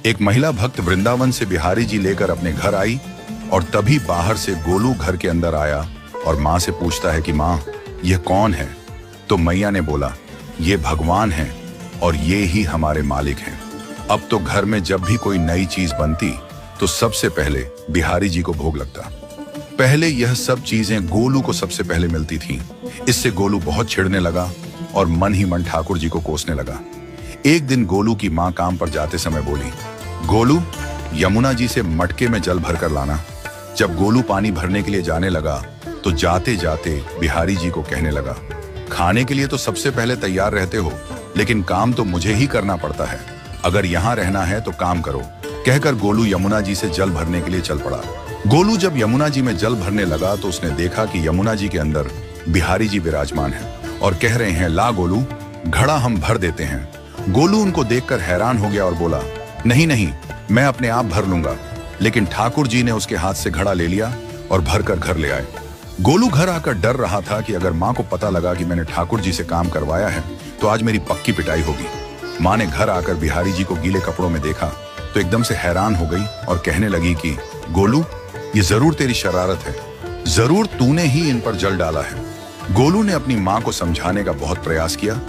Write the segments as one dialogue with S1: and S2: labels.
S1: एक महिला भक्त वृंदावन से बिहारी जी लेकर अपने घर आई और तभी बाहर से गोलू घर के अंदर आया और माँ से पूछता है कि माँ, यह कौन है? तो मैया ने बोला, ये भगवान हैं और ये ही हमारे मालिक हैं। अब तो घर में जब भी कोई नई चीज बनती तो सबसे पहले बिहारी जी को भोग लगता। पहले यह सब चीजें गोलू को सबसे पहले मिलती थीं। इससे गोलू बहुत छिड़ने लगा और मन ही मन ठाकुर जी को कोसने लगा। एक दिन गोलू की माँ काम पर जाते समय बोली, गोलू, यमुना जी से मटके में जल भर कर लाना। जब गोलू पानी भरने के लिए जाने लगा तो जाते जाते बिहारी जी को कहने लगा, खाने के लिए तो सबसे पहले तैयार रहते हो, लेकिन काम तो मुझे ही करना पड़ता है। अगर यहाँ रहना है तो काम करो। कहकर गोलू यमुना जी से जल भरने के लिए चल पड़ा। गोलू जब यमुना जी में जल भरने लगा तो उसने देखा कि यमुना जी के अंदर बिहारी जी विराजमान हैं और कह रहे हैं, ला गोलू, घड़ा हम भर देते हैं। गोलू उनको देखकर हैरान हो गया और बोला, नहीं नहीं, मैं अपने आप भर लूंगा। लेकिन ठाकुर जी ने उसके हाथ से घड़ा ले लिया और भरकर घर ले आए। गोलू घर आकर डर रहा था कि अगर माँ को पता लगा कि मैंने ठाकुर जी से काम करवाया है तो आज मेरी पक्की पिटाई होगी। माँ ने घर आकर बिहारी जी को गीले कपड़ों में देखा तो एकदम से हैरान हो गई और कहने लगी कि गोलू, ये जरूर तेरी शरारत है, जरूर तूने ही इन पर जल डाला है। गोलू ने अपनी माँ को समझाने का बहुत प्रयास किया,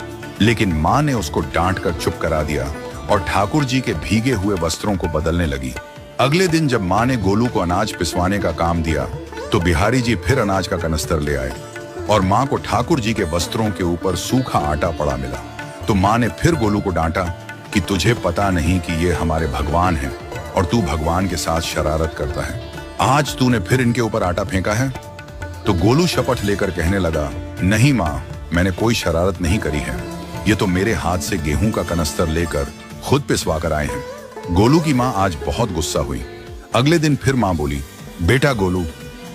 S1: लेकिन माँ ने उसको डांट कर चुप करा दिया और ठाकुर जी के भीगे हुए वस्त्रों को बदलने लगी। अगले दिन जब माँ ने गोलू को अनाज पिसवाने का काम दिया तो बिहारी जी फिर अनाज का कनस्तर ले आए और माँ को ठाकुर जी के वस्त्रों के ऊपर सूखा आटा पड़ा मिला। तो माँ ने फिर गोलू को डांटा कि तुझे पता नहीं कि ये हमारे भगवान हैं और तू भगवान के साथ शरारत करता है। आज तूने फिर इनके ऊपर आटा फेंका है। तो गोलू शपथ लेकर कहने लगा, नहीं माँ, मैंने कोई शरारत नहीं करी है। ये तो मेरे हाथ से गेहूं का कनस्तर लेकर खुद पिसवा कर आए हैं। गोलू की माँ आज बहुत गुस्सा हुई। अगले दिन फिर माँ बोली, बेटा गोलू,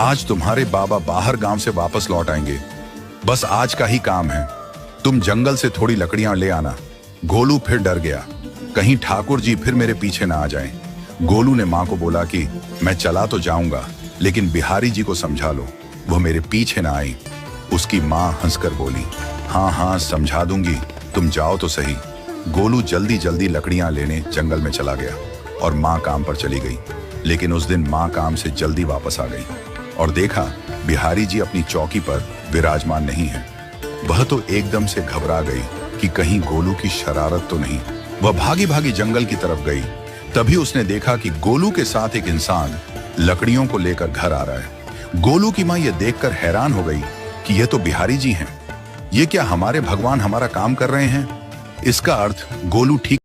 S1: आज तुम्हारे बाबा बाहर गांव से वापस लौट आएंगे। बस आज का ही काम है, तुम जंगल से थोड़ी लकड़ियां ले आना। गोलू फिर डर गया, कहीं ठाकुर जी फिर मेरे पीछे ना आ जाएं। गोलू ने माँ को बोला कि मैं चला तो जाऊंगा, लेकिन बिहारी जी को समझा लो, वो मेरे पीछे ना आई। उसकी माँ हंसकर बोली, हाँ हाँ समझा दूंगी, तुम जाओ तो सही। गोलू जल्दी जल्दी लकड़ियां लेने जंगल में चला गया और माँ काम पर चली गई। लेकिन उस दिन माँ काम से जल्दी वापस आ गई और देखा बिहारी जी अपनी चौकी पर विराजमान नहीं है। वह तो एकदम से घबरा गई कि कहीं गोलू की शरारत तो नहीं। वह भागी भागी जंगल की तरफ गई। तभी उसने देखा कि गोलू के साथ एक इंसान लकड़ियों को लेकर घर आ रहा है। गोलू की माँ यह देखकर हैरान हो गई कि यह तो बिहारी जी हैं। ये क्या हमारे भगवान हमारा काम कर रहे हैं? इसका अर्थ गोलू ठीक